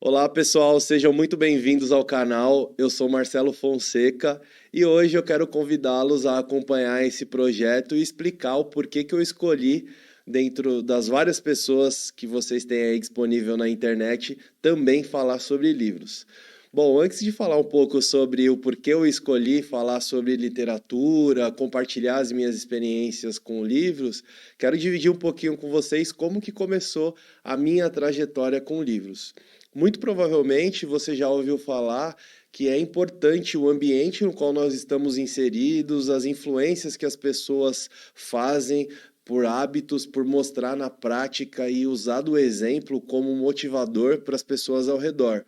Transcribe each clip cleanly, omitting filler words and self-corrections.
Olá pessoal, sejam muito bem-vindos ao canal. Eu sou Marcelo Fonseca e hoje eu quero convidá-los a acompanhar esse projeto e explicar o porquê que eu escolhi, dentro das várias pessoas que vocês têm aí disponível na internet, também falar sobre livros. Bom, antes de falar um pouco sobre o porquê eu escolhi falar sobre literatura, compartilhar as minhas experiências com livros, quero dividir um pouquinho com vocês como que começou a minha trajetória com livros. Muito provavelmente você já ouviu falar que é importante o ambiente no qual nós estamos inseridos, as influências que as pessoas fazem por hábitos, por mostrar na prática e usar do exemplo como motivador para as pessoas ao redor.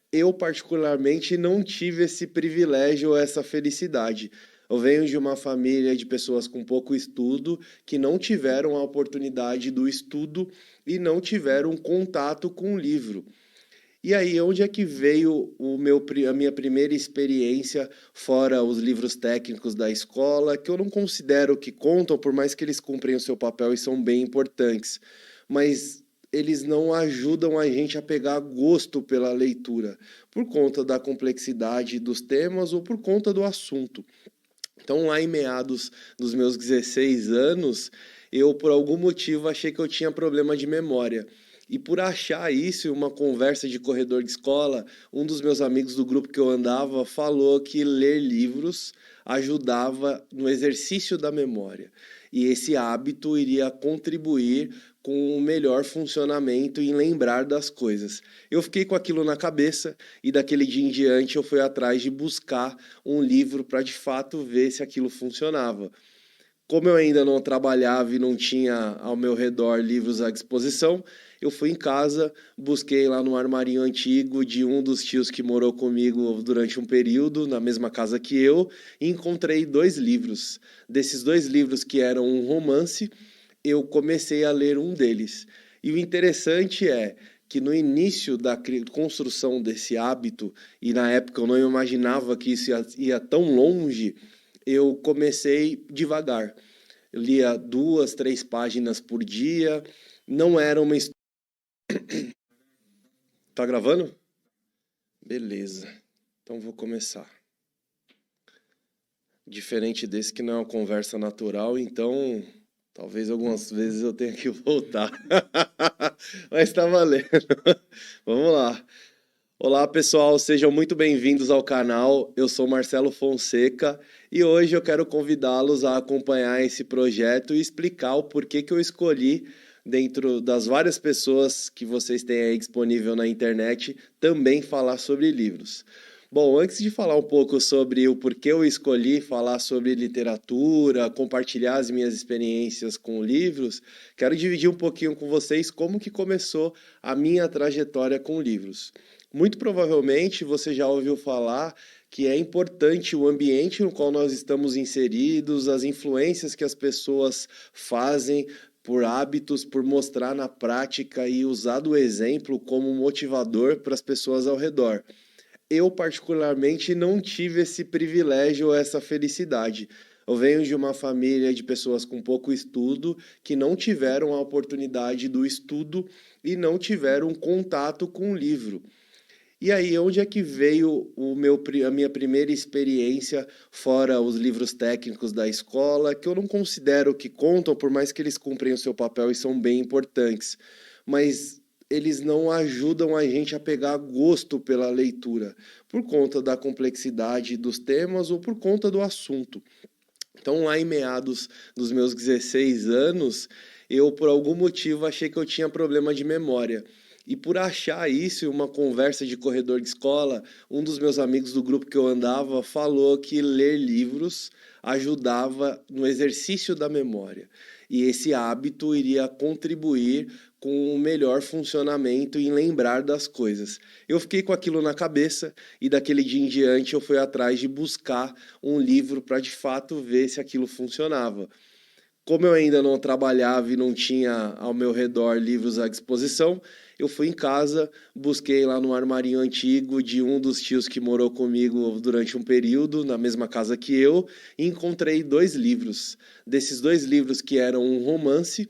Eu, particularmente, não tive esse privilégio ou essa felicidade. Eu venho de uma família de pessoas com pouco estudo que não tiveram a oportunidade do estudo e não tiveram contato com o livro. E aí, onde é que veio a minha primeira experiência fora os livros técnicos da escola, que eu não considero que contam, por mais que eles cumprem o seu papel e são bem importantes, mas eles não ajudam a gente a pegar gosto pela leitura, por conta da complexidade dos temas ou por conta do assunto. Então, lá em meados dos meus 16 anos, eu por algum motivo achei que eu tinha problema de memória. E por achar isso em uma conversa de corredor de escola, um dos meus amigos do grupo que eu andava falou que ler livros ajudava no exercício da memória. E esse hábito iria contribuir com o melhor funcionamento em lembrar das coisas. Eu fiquei com aquilo na cabeça e daquele dia em diante eu fui atrás de buscar um livro para de fato ver se aquilo funcionava. Como eu ainda não trabalhava e não tinha ao meu redor livros à disposição, eu fui em casa, busquei lá no armarinho antigo de um dos tios que morou comigo durante um período, na mesma casa que eu, e encontrei dois livros. Desses dois livros, que eram um romance, eu comecei a ler um deles. E o interessante é que no início da construção desse hábito, e na época eu não imaginava que isso ia tão longe, eu comecei devagar. Eu lia 2, 3 páginas por dia. Não era uma. Tá gravando? Beleza. Então vou começar. Diferente desse que não é uma conversa natural, então talvez algumas vezes eu tenha que voltar. Mas tá valendo. Vamos lá. Olá pessoal, sejam muito bem-vindos ao canal. Eu sou Marcelo Fonseca e hoje eu quero convidá-los a acompanhar esse projeto e explicar o porquê que eu escolhi, dentro das várias pessoas que vocês têm aí disponível na internet, também falar sobre livros. Bom, antes de falar um pouco sobre o porquê eu escolhi falar sobre literatura, compartilhar as minhas experiências com livros, quero dividir um pouquinho com vocês como que começou a minha trajetória com livros. Muito provavelmente você já ouviu falar que é importante o ambiente no qual nós estamos inseridos, as influências que as pessoas fazem por hábitos, por mostrar na prática e usar do exemplo como motivador para as pessoas ao redor. Eu, particularmente, não tive esse privilégio ou essa felicidade. Eu venho de uma família de pessoas com pouco estudo que não tiveram a oportunidade do estudo e não tiveram contato com o livro. E aí, onde é que veio a minha primeira experiência fora os livros técnicos da escola, que eu não considero que contam, por mais que eles cumprem o seu papel e são bem importantes, mas eles não ajudam a gente a pegar gosto pela leitura, por conta da complexidade dos temas ou por conta do assunto. Então, lá em meados dos meus 16 anos, eu por algum motivo achei que eu tinha problema de memória. E por achar isso em uma conversa de corredor de escola, um dos meus amigos do grupo que eu andava falou que ler livros ajudava no exercício da memória. E esse hábito iria contribuir com o melhor funcionamento em lembrar das coisas. Eu fiquei com aquilo na cabeça e daquele dia em diante eu fui atrás de buscar um livro para de fato ver se aquilo funcionava. Como eu ainda não trabalhava e não tinha ao meu redor livros à disposição, eu fui em casa, busquei lá no armarinho antigo de um dos tios que morou comigo durante um período, na mesma casa que eu, e encontrei dois livros. Desses dois livros, que eram um romance,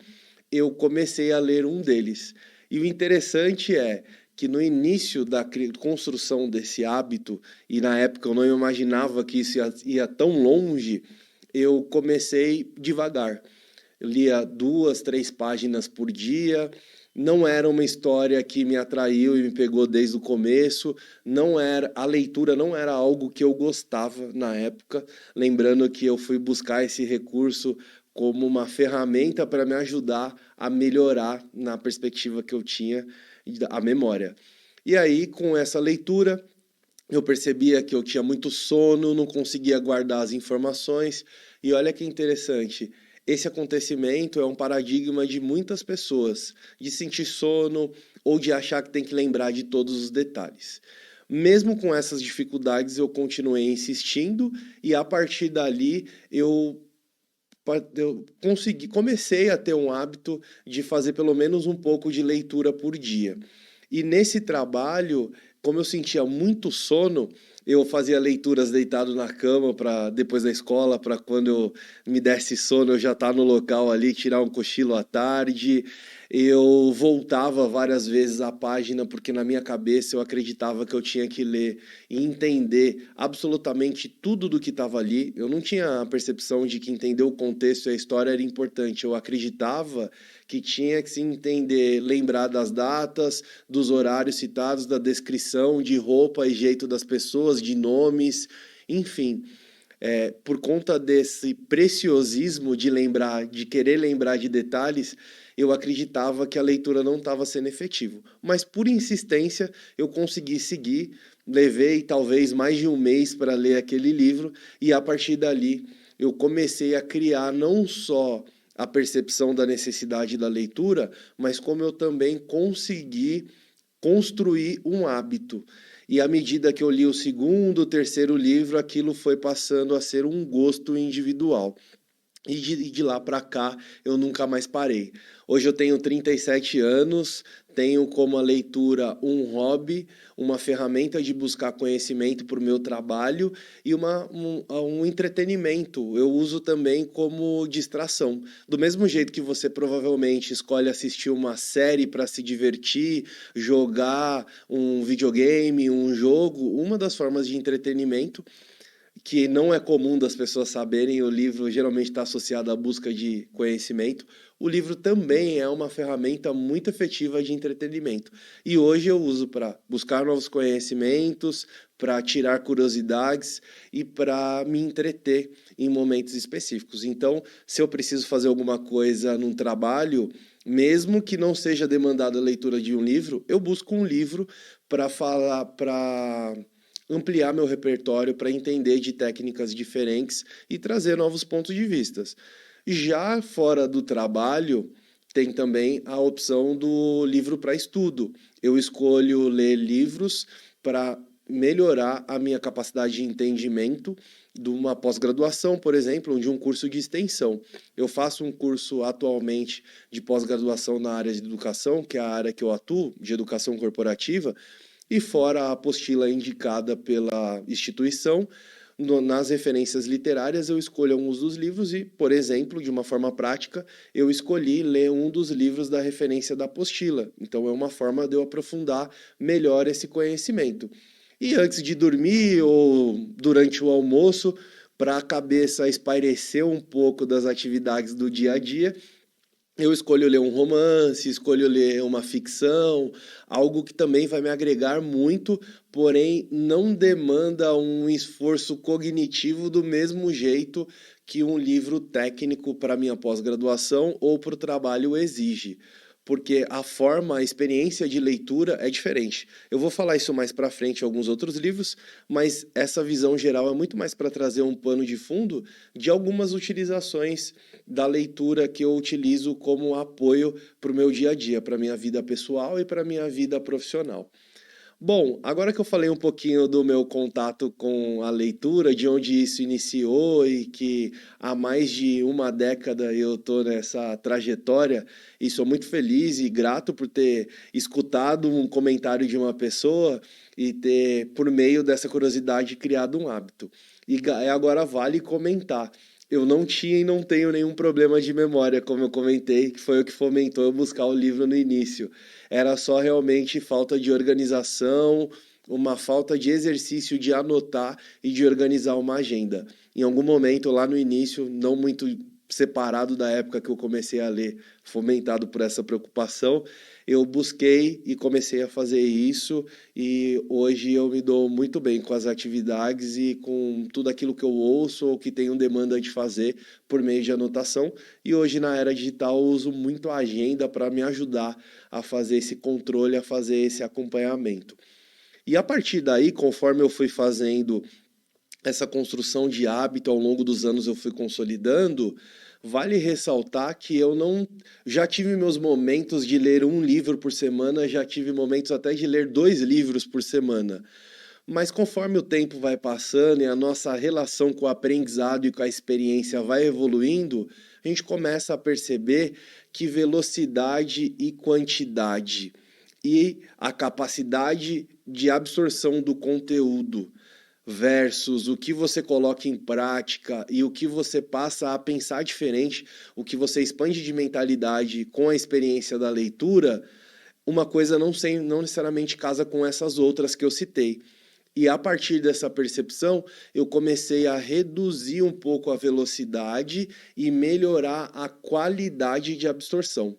eu comecei a ler um deles. E o interessante é que no início da construção desse hábito, e na época eu não imaginava que isso ia tão longe, eu comecei devagar. Eu lia 2, 3 páginas por dia. Não era uma história que me atraiu e me pegou desde o começo. Não era, a leitura não era algo que eu gostava na época. Lembrando que eu fui buscar esse recurso como uma ferramenta para me ajudar a melhorar na perspectiva que eu tinha a memória. E aí, com essa leitura, eu percebia que eu tinha muito sono, não conseguia guardar as informações. E olha que interessante, esse acontecimento é um paradigma de muitas pessoas, de sentir sono ou de achar que tem que lembrar de todos os detalhes. Mesmo com essas dificuldades, eu continuei insistindo e a partir dali eu comecei a ter um hábito de fazer pelo menos um pouco de leitura por dia. E nesse trabalho, como eu sentia muito sono, eu fazia leituras deitado na cama para depois da escola, para quando eu me desse sono eu já estar no local ali, tirar um cochilo à tarde. Eu voltava várias vezes à página porque na minha cabeça eu acreditava que eu tinha que ler e entender absolutamente tudo do que estava ali. Eu não tinha a percepção de que entender o contexto e a história era importante. Eu acreditava que tinha que se entender, lembrar das datas, dos horários citados, da descrição de roupa e jeito das pessoas, de nomes, enfim. Por conta desse preciosismo de lembrar, de querer lembrar de detalhes, eu acreditava que a leitura não estava sendo efetiva. Mas por insistência eu consegui seguir, levei talvez mais de um mês para ler aquele livro e a partir dali eu comecei a criar não só a percepção da necessidade da leitura, mas como eu também consegui construir um hábito. E à medida que eu li o segundo, o terceiro livro, aquilo foi passando a ser um gosto individual. E de lá para cá eu nunca mais parei. Hoje eu tenho 37 anos, tenho como a leitura um hobby, uma ferramenta de buscar conhecimento para o meu trabalho e um entretenimento. Eu uso também como distração. Do mesmo jeito que você provavelmente escolhe assistir uma série para se divertir, jogar um videogame, um jogo, uma das formas de entretenimento que não é comum das pessoas saberem, o livro geralmente está associado à busca de conhecimento. O livro também é uma ferramenta muito efetiva de entretenimento. E hoje eu uso para buscar novos conhecimentos, para tirar curiosidades e para me entreter em momentos específicos. Então, se eu preciso fazer alguma coisa num trabalho, mesmo que não seja demandada a leitura de um livro, eu busco um livro para falar, para ampliar meu repertório para entender de técnicas diferentes e trazer novos pontos de vistas. Já fora do trabalho, tem também a opção do livro para estudo. Eu escolho ler livros para melhorar a minha capacidade de entendimento de uma pós-graduação, por exemplo, ou de um curso de extensão. Eu faço um curso atualmente de pós-graduação na área de educação, que é a área que eu atuo, de educação corporativa, e fora a apostila indicada pela instituição, nas referências literárias eu escolho alguns dos livros e, por exemplo, de uma forma prática, eu escolhi ler um dos livros da referência da apostila. Então é uma forma de eu aprofundar melhor esse conhecimento. E antes de dormir ou durante o almoço, para a cabeça espairecer um pouco das atividades do dia a dia, eu escolho ler um romance, escolho ler uma ficção, algo que também vai me agregar muito, porém não demanda um esforço cognitivo do mesmo jeito que um livro técnico para minha pós-graduação ou para o trabalho exige. Porque a forma, a experiência de leitura é diferente. Eu vou falar isso mais para frente em alguns outros livros, mas essa visão geral é muito mais para trazer um pano de fundo de algumas utilizações da leitura que eu utilizo como apoio para o meu dia a dia, para a minha vida pessoal e para a minha vida profissional. Bom, agora que eu falei um pouquinho do meu contato com a leitura, de onde isso iniciou e que há mais de uma década eu estou nessa trajetória e sou muito feliz e grato por ter escutado um comentário de uma pessoa e ter, por meio dessa curiosidade, criado um hábito. E agora vale comentar. eu não tinha e não tenho nenhum problema de memória, como eu comentei, que foi o que fomentou eu buscar o livro no início. Era só realmente falta de organização, uma falta de exercício de anotar e de organizar uma agenda. Em algum momento lá no início, não muito separado da época que eu comecei a ler, fomentado por essa preocupação, eu busquei e comecei a fazer isso, e hoje eu me dou muito bem com as atividades e com tudo aquilo que eu ouço ou que tenho demanda de fazer por meio de anotação. E hoje, na era digital, eu uso muito a agenda para me ajudar a fazer esse controle, a fazer esse acompanhamento. E a partir daí, conforme eu fui fazendo essa construção de hábito ao longo dos anos, eu fui consolidando. Vale ressaltar que eu não. Já tive meus momentos de ler um livro por semana, já tive momentos até de ler 2 livros por semana. Mas conforme o tempo vai passando e a nossa relação com o aprendizado e com a experiência vai evoluindo, a gente começa a perceber que velocidade e quantidade e a capacidade de absorção do conteúdo versus o que você coloca em prática e o que você passa a pensar diferente, o que você expande de mentalidade com a experiência da leitura, uma coisa não necessariamente casa com essas outras que eu citei. E a partir dessa percepção, eu comecei a reduzir um pouco a velocidade e melhorar a qualidade de absorção.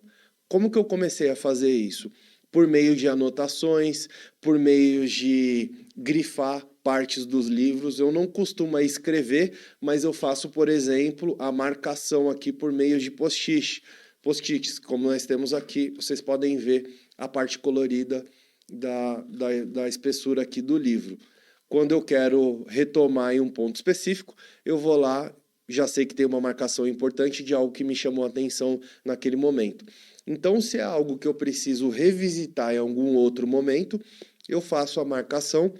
Como que eu comecei a fazer isso? Por meio de anotações, por meio de grifar partes dos livros. Eu não costumo escrever, mas eu faço, por exemplo, a marcação aqui por meio de post-its, como nós temos aqui. Vocês podem ver a parte colorida da espessura aqui do livro. Quando eu quero retomar em um ponto específico, eu vou lá, já sei que tem uma marcação importante de algo que me chamou a atenção naquele momento. Então, se é algo que eu preciso revisitar em algum outro momento, eu faço a marcação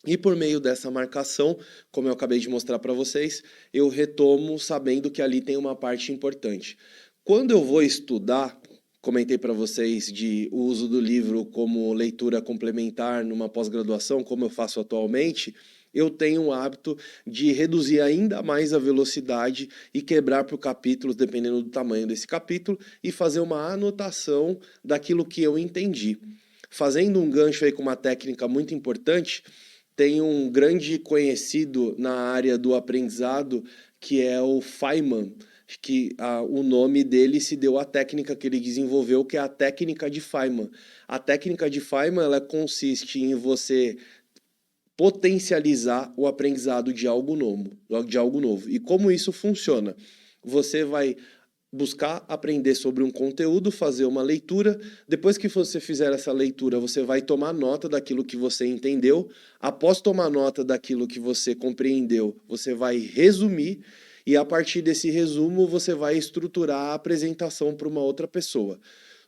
e por meio dessa marcação, como eu acabei de mostrar para vocês, eu retomo sabendo que ali tem uma parte importante. Quando eu vou estudar, comentei para vocês de o uso do livro como leitura complementar numa pós-graduação, como eu faço atualmente, eu tenho o hábito de reduzir ainda mais a velocidade e quebrar por capítulos, dependendo do tamanho desse capítulo, e fazer uma anotação daquilo que eu entendi. Fazendo um gancho aí com uma técnica muito importante, tem um grande conhecido na área do aprendizado que é o Feynman, que o nome dele se deu à técnica que ele desenvolveu, que é a técnica de Feynman. A técnica de Feynman, ela consiste em você potencializar o aprendizado de algo novo. E como isso funciona? Você vai buscar aprender sobre um conteúdo, fazer uma leitura. Depois que você fizer essa leitura, você vai tomar nota daquilo que você entendeu. Após tomar nota daquilo que você compreendeu, você vai resumir. E a partir desse resumo, você vai estruturar a apresentação para uma outra pessoa.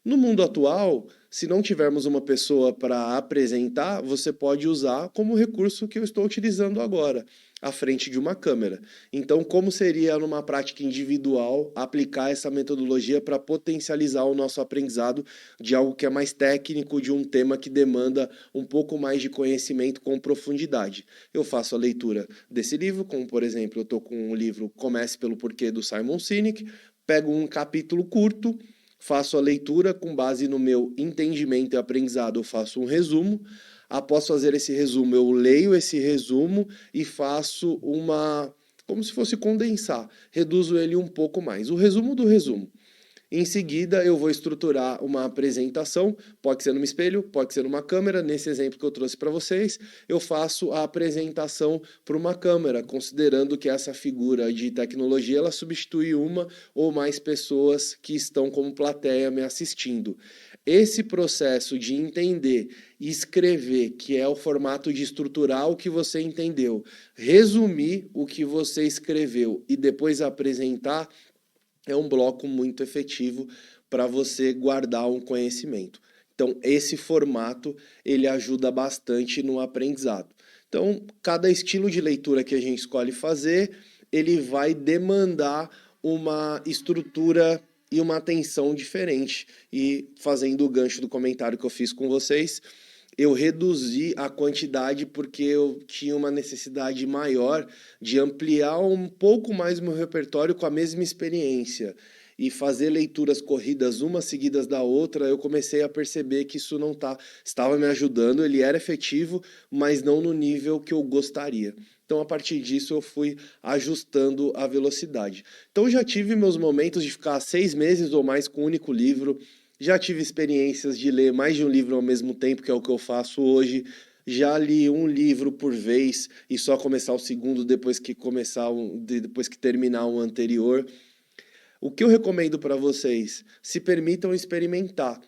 No mundo atual, se não tivermos uma pessoa para apresentar, você pode usar como recurso que eu estou utilizando agora, à frente de uma câmera. Então, como seria numa prática individual aplicar essa metodologia para potencializar o nosso aprendizado de algo que é mais técnico, de um tema que demanda um pouco mais de conhecimento com profundidade? Eu faço a leitura desse livro, como por exemplo, eu estou com o livro Comece pelo Porquê do Simon Sinek, pego um capítulo curto, faço a leitura com base no meu entendimento e aprendizado, eu faço um resumo. Após fazer esse resumo, eu leio esse resumo e faço como se fosse condensar, reduzo ele um pouco mais. O resumo do resumo. Em seguida, eu vou estruturar uma apresentação, pode ser num espelho, pode ser numa câmera. Nesse exemplo que eu trouxe para vocês, eu faço a apresentação para uma câmera, considerando que essa figura de tecnologia ela substitui uma ou mais pessoas que estão como plateia me assistindo. Esse processo de entender e escrever, que é o formato de estruturar o que você entendeu, resumir o que você escreveu e depois apresentar, é um bloco muito efetivo para você guardar um conhecimento. Então, esse formato, ele ajuda bastante no aprendizado. Então, cada estilo de leitura que a gente escolhe fazer, ele vai demandar uma estrutura e uma atenção diferente. E fazendo o gancho do comentário que eu fiz com vocês, eu reduzi a quantidade porque eu tinha uma necessidade maior de ampliar um pouco mais o meu repertório com a mesma experiência. E fazer leituras corridas, uma seguidas da outra, eu comecei a perceber que isso não estava me ajudando, ele era efetivo, mas não no nível que eu gostaria. Então, a partir disso, eu fui ajustando a velocidade. Então, já tive meus momentos de ficar 6 meses ou mais com um único livro, já tive experiências de ler mais de um livro ao mesmo tempo, que é o que eu faço hoje. Já li um livro por vez e só começar o segundo depois que terminar o anterior. O que eu recomendo para vocês? Se permitam experimentar.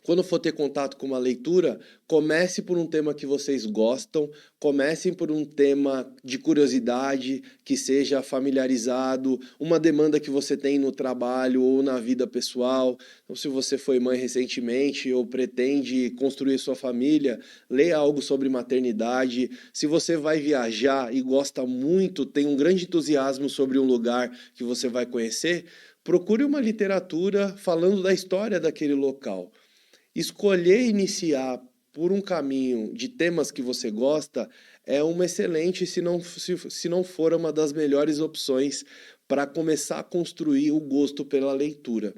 Quando for ter contato com uma leitura, comece por um tema que vocês gostam, comecem por um tema de curiosidade, que seja familiarizado, uma demanda que você tem no trabalho ou na vida pessoal. Então, se você foi mãe recentemente ou pretende construir sua família, leia algo sobre maternidade. Se você vai viajar e gosta muito, tem um grande entusiasmo sobre um lugar que você vai conhecer, procure uma literatura falando da história daquele local. Escolher iniciar por um caminho de temas que você gosta é uma excelente, se não for uma das melhores opções para começar a construir o gosto pela leitura.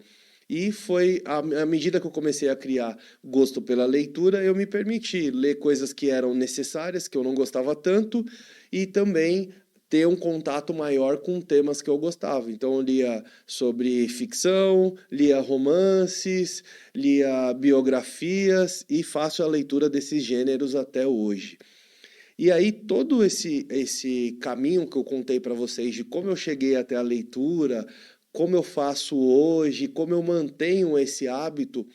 E foi à medida que eu comecei a criar gosto pela leitura, eu me permiti ler coisas que eram necessárias, que eu não gostava tanto, e também ter um contato maior com temas que eu gostava. Então eu lia sobre ficção, lia romances, lia biografias e faço a leitura desses gêneros até hoje. E aí todo esse caminho que eu contei para vocês de como eu cheguei até a leitura, como eu faço hoje, como eu mantenho esse hábito,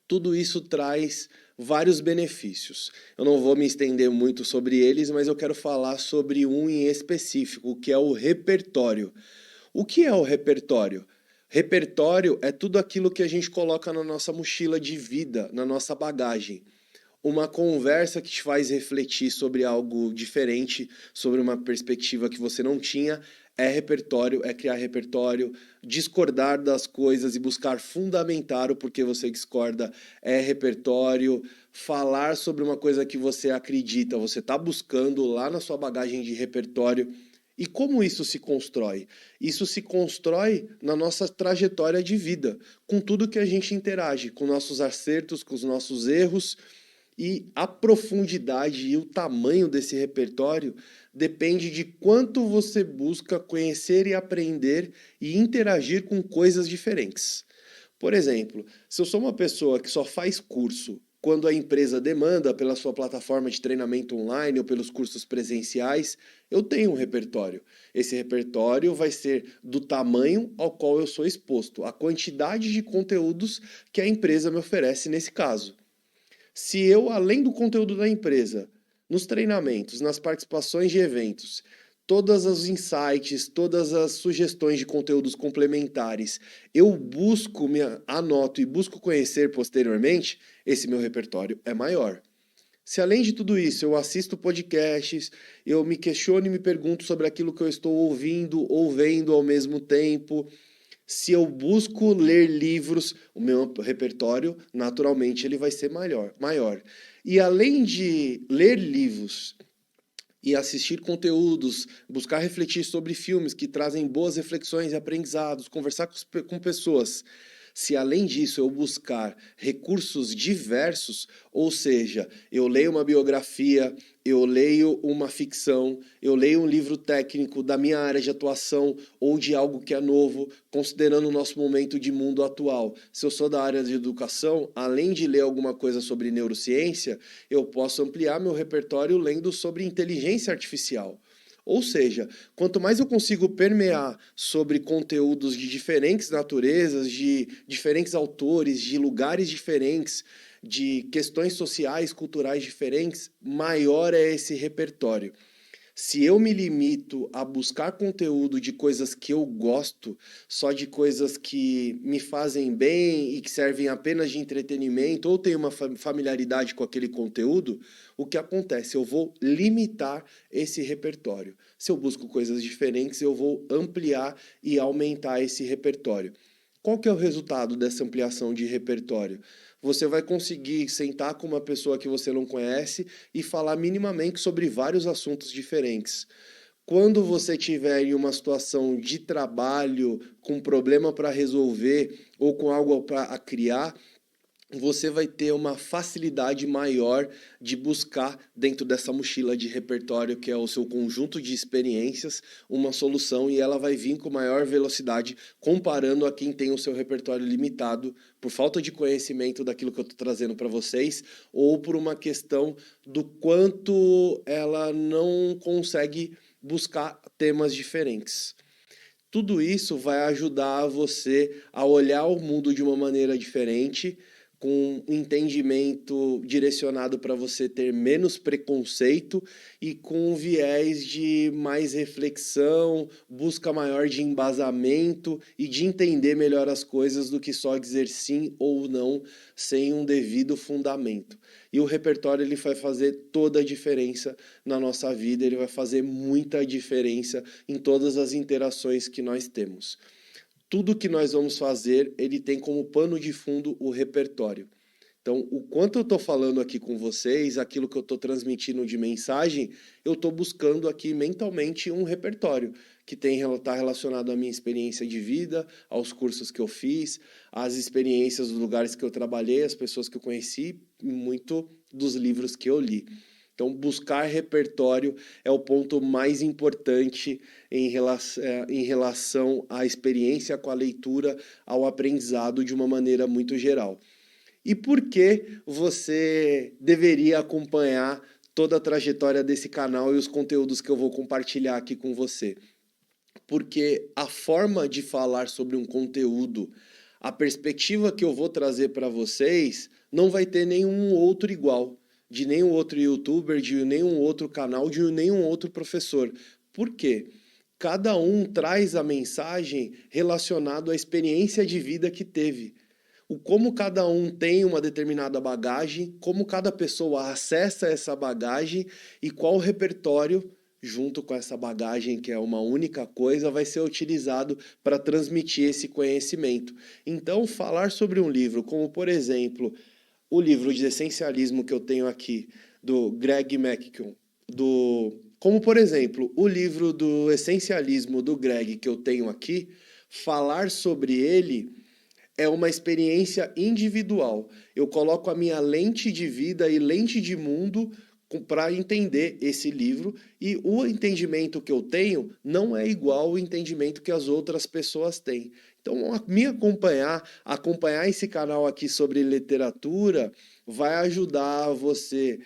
tudo isso traz vários benefícios. Eu não vou me estender muito sobre eles, mas eu quero falar sobre um em específico, que é o repertório. O que é o repertório? Repertório é tudo aquilo que a gente coloca na nossa mochila de vida, na nossa bagagem. Uma conversa que te faz refletir sobre algo diferente, sobre uma perspectiva que você não tinha, é repertório, é criar repertório. Discordar das coisas e buscar fundamentar o porquê você discorda é repertório. Falar sobre uma coisa que você acredita, você está buscando lá na sua bagagem de repertório. E como isso se constrói? Isso se constrói na nossa trajetória de vida, com tudo que a gente interage, com nossos acertos, com os nossos erros. E a profundidade e o tamanho desse repertório depende de quanto você busca conhecer e aprender e interagir com coisas diferentes. Por exemplo, se eu sou uma pessoa que só faz curso quando a empresa demanda pela sua plataforma de treinamento online ou pelos cursos presenciais, eu tenho um repertório. Esse repertório vai ser do tamanho ao qual eu sou exposto, a quantidade de conteúdos que a empresa me oferece nesse caso. Se eu, além do conteúdo da empresa, nos treinamentos, nas participações de eventos, todos os insights, todas as sugestões de conteúdos complementares, eu busco, anoto e busco conhecer posteriormente, esse meu repertório é maior. Se além de tudo isso eu assisto podcasts, eu me questiono e me pergunto sobre aquilo que eu estou ouvindo ou vendo ao mesmo tempo, se eu busco ler livros, o meu repertório, naturalmente, ele vai ser maior. E além de ler livros e assistir conteúdos, buscar refletir sobre filmes que trazem boas reflexões e aprendizados, conversar com pessoas, se além disso eu buscar recursos diversos, ou seja, eu leio uma biografia, eu leio uma ficção, eu leio um livro técnico da minha área de atuação ou de algo que é novo, considerando o nosso momento de mundo atual. Se eu sou da área de educação, além de ler alguma coisa sobre neurociência, eu posso ampliar meu repertório lendo sobre inteligência artificial. Ou seja, quanto mais eu consigo permear sobre conteúdos de diferentes naturezas, de diferentes autores, de lugares diferentes, de questões sociais, culturais diferentes, maior é esse repertório. Se eu me limito a buscar conteúdo de coisas que eu gosto, só de coisas que me fazem bem e que servem apenas de entretenimento, ou tenho uma familiaridade com aquele conteúdo, o que acontece? Eu vou limitar esse repertório. Se eu busco coisas diferentes, eu vou ampliar e aumentar esse repertório. Qual que é o resultado dessa ampliação de repertório? você vai conseguir sentar com uma pessoa que você não conhece e falar minimamente sobre vários assuntos diferentes. Quando você tiver em uma situação de trabalho, com problema para resolver ou com algo para criar, você vai ter uma facilidade maior de buscar dentro dessa mochila de repertório, que é o seu conjunto de experiências, uma solução, e ela vai vir com maior velocidade comparando a quem tem o seu repertório limitado por falta de conhecimento daquilo que eu estou trazendo para vocês, ou por uma questão do quanto ela não consegue buscar temas diferentes. Tudo isso vai ajudar você a olhar o mundo de uma maneira diferente, com um entendimento direcionado para você ter menos preconceito e com um viés de mais reflexão, busca maior de embasamento e de entender melhor as coisas do que só dizer sim ou não sem um devido fundamento. E o repertório ele vai fazer toda a diferença na nossa vida, ele vai fazer muita diferença em todas as interações que nós temos. Tudo que nós vamos fazer, ele tem como pano de fundo o repertório. Então, o quanto eu estou falando aqui com vocês, aquilo que eu estou transmitindo de mensagem, eu estou buscando aqui mentalmente um repertório que está relacionado à minha experiência de vida, aos cursos que eu fiz, às experiências dos lugares que eu trabalhei, as pessoas que eu conheci, muito dos livros que eu li. Então, buscar repertório é o ponto mais importante em relação à experiência com a leitura, ao aprendizado de uma maneira muito geral. E por que você deveria acompanhar toda a trajetória desse canal e os conteúdos que eu vou compartilhar aqui com você? Porque a forma de falar sobre um conteúdo, a perspectiva que eu vou trazer para vocês, não vai ter nenhum outro igual, de nenhum outro youtuber, de nenhum outro canal, de nenhum outro professor. Por quê? Cada um traz a mensagem relacionada à experiência de vida que teve. O como cada um tem uma determinada bagagem, como cada pessoa acessa essa bagagem e qual repertório, junto com essa bagagem, que é uma única coisa, vai ser utilizado para transmitir esse conhecimento. Então, falar sobre um livro, como por exemplo, o livro de essencialismo que eu tenho aqui, do Greg McKeown, como por exemplo, o livro do essencialismo do Greg que eu tenho aqui, falar sobre ele é uma experiência individual. Eu coloco a minha lente de vida e lente de mundo para entender esse livro, e o entendimento que eu tenho não é igual ao entendimento que as outras pessoas têm. Então, me acompanhar esse canal aqui sobre literatura, vai ajudar você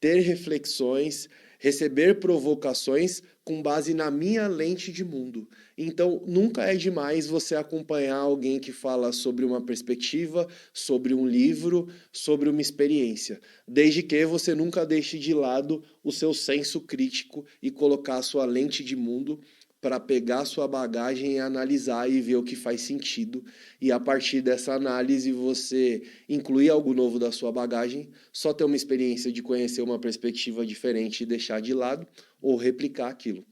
ter reflexões, receber provocações com base na minha lente de mundo. Então, nunca é demais você acompanhar alguém que fala sobre uma perspectiva, sobre um livro, sobre uma experiência, desde que você nunca deixe de lado o seu senso crítico e colocar a sua lente de mundo para pegar a sua bagagem e analisar e ver o que faz sentido. E a partir dessa análise você incluir algo novo da sua bagagem, só ter uma experiência de conhecer uma perspectiva diferente e deixar de lado, ou replicar aquilo.